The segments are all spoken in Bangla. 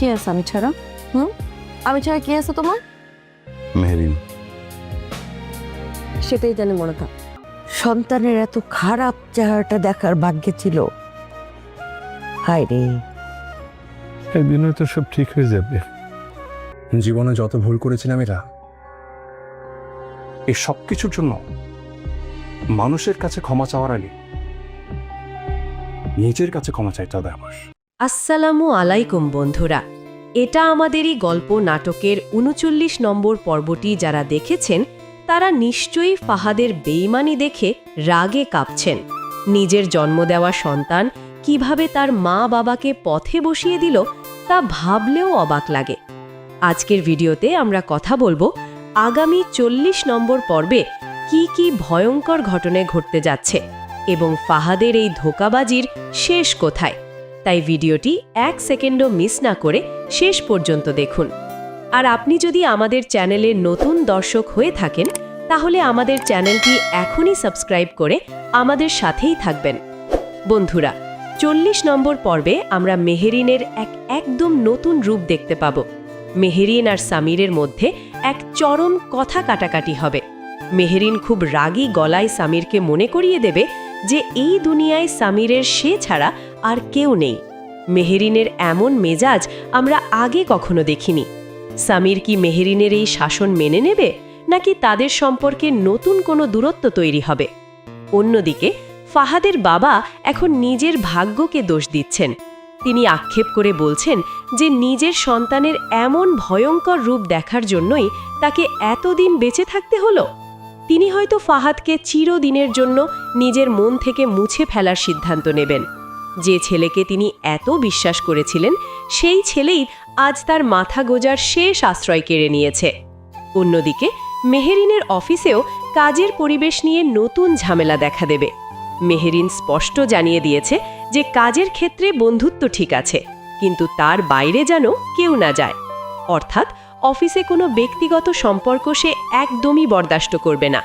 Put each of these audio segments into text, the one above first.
কে আছে আমি ছাড়া? আমি ছাড়া কে আছে তোমার? মেহেরিন। সেটাই জানি মনে থাক। সন্তানের এত খারাপ চেহারাটা দেখার ভাগ্যে ছিল। হায় রে, একদিন হয়তো সব ঠিক হয়ে যাবে। জীবনে যত ভুল করেছিলাম এই সব কিছুর জন্য মানুষের কাছে ক্ষমা চাওয়ার আগে নিজের কাছে ক্ষমা চাইতে হবে আমার। আসসালামু আলাইকুম বন্ধুরা, এটা আমাদেরই গল্প নাটকের ৩৯ নম্বর পর্বটি যারা দেখেছেন তারা নিশ্চয়ই ফাহাদের বেইমানি দেখে রাগে কাঁপছেন। নিজের জন্ম দেওয়া সন্তান কিভাবে তার মা বাবাকে পথে বসিয়ে দিল তা ভাবলেও অবাক লাগে। আজকের ভিডিওতে আমরা কথা বলবো আগামী ৪০ নম্বর পর্বে কি কি ভয়ঙ্কর ঘটনা ঘটতে যাচ্ছে এবং ফাহাদের এই ধোঁকাবাজির শেষ কোথায়। তাই ভিডিওটি ১ সেকেন্ডও মিস না করে শেষ পর্যন্ত দেখুন। আর আপনি যদি আমাদের চ্যানেলের নতুন দর্শক হয়ে থাকেন তাহলে আমাদের চ্যানেলটি এখনই সাবস্ক্রাইব করে আমাদের সাথেই থাকবেন। বন্ধুরা, ৪০ নম্বর পর্বে আমরা মেহেরিনের একদম নতুন রূপ দেখতে পাব। মেহেরিন আর সামিরের মধ্যে এক চরম কথা কাটাকাটি হবে। মেহেরিন খুব রাগী গলায় সামিরকে মনে করিয়ে দেবে যে এই দুনিয়ায় সামিরের সে ছাড়া আর কেউ নেই। মেহেরিনের এমন মেজাজ আমরা আগে কখনো দেখিনি। সামির কি মেহেরিনের এই শাসন মেনে নেবে নাকি তাদের সম্পর্কে নতুন কোনো দূরত্ব তৈরি হবে? অন্যদিকে ফাহাদের বাবা এখন নিজের ভাগ্যকে দোষ দিচ্ছেন। তিনি আক্ষেপ করে বলছেন যে নিজের সন্তানের এমন ভয়ঙ্কর রূপ দেখার জন্যই তাকে এতদিন বেঁচে থাকতে হলো। তিনি হয়তো ফাহাদকে চিরদিনের জন্য নিজের মন থেকে মুছে ফেলার সিদ্ধান্ত নেবেন। যে ছেলেকে তিনি এত বিশ্বাস করেছিলেন সেই ছেলেই আজ তার মাথা গোজার শেষ আশ্রয় কেড়ে নিয়েছে। অন্যদিকে মেহেরিনের অফিসেও কাজের পরিবেশ নিয়ে নতুন ঝামেলা দেখা দেবে। মেহেরিন স্পষ্ট জানিয়ে দিয়েছে যে কাজের ক্ষেত্রে বন্ধুত্ব ঠিক আছে, কিন্তু তার বাইরে যেন কেউ না যায়। অর্থাৎ অফিসে কোনো ব্যক্তিগত সম্পর্ক সে একদমই বরদাস্ত করবে না।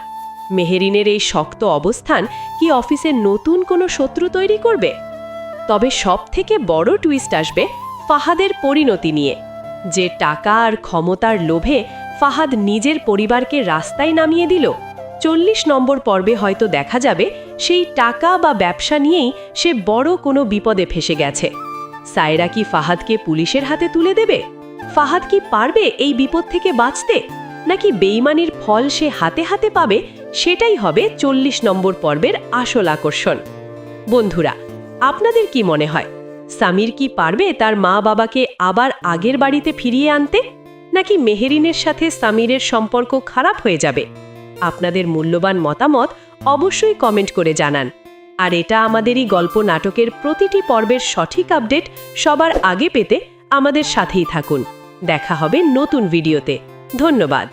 মেহেরিনের এই শক্ত অবস্থান কি অফিসে নতুন কোনো শত্রু তৈরি করবে? তবে সবথেকে বড় টুইস্ট আসবে ফাহাদের পরিণতি নিয়ে। যে টাকা আর ক্ষমতার লোভে ফাহাদ নিজের পরিবারকে রাস্তায় নামিয়ে দিল, ৪০ নম্বর পর্বে হয়তো দেখা যাবে সেই টাকা বা ব্যবসা নিয়েই সে বড় কোনো বিপদে ফেসে গেছে। সায়রা কি ফাহাদকে পুলিশের হাতে তুলে দেবে? ফাহাদ কি পারবে এই বিপদ থেকে বাঁচতে, নাকি বেইমানির ফল সে হাতে হাতে পাবে? সেটাই হবে ৪০ নম্বর পর্বের আসল আকর্ষণ। বন্ধুরা, আপনাদের কি মনে হয়, সামির কি পারবে তার মা বাবাকে আবার আগের বাড়িতে ফিরিয়ে আনতে, নাকি মেহেরিনের সাথে সামিরের সম্পর্ক খারাপ হয়ে যাবে? আপনাদের মূল্যবান মতামত অবশ্যই কমেন্ট করে জানান। আর এটা আমাদেরই গল্প নাটকের প্রতিটি পর্বের সঠিক আপডেট সবার আগে পেতে আমাদের সাথেই থাকুন। দেখা হবে নতুন ভিডিওতে। ধন্যবাদ।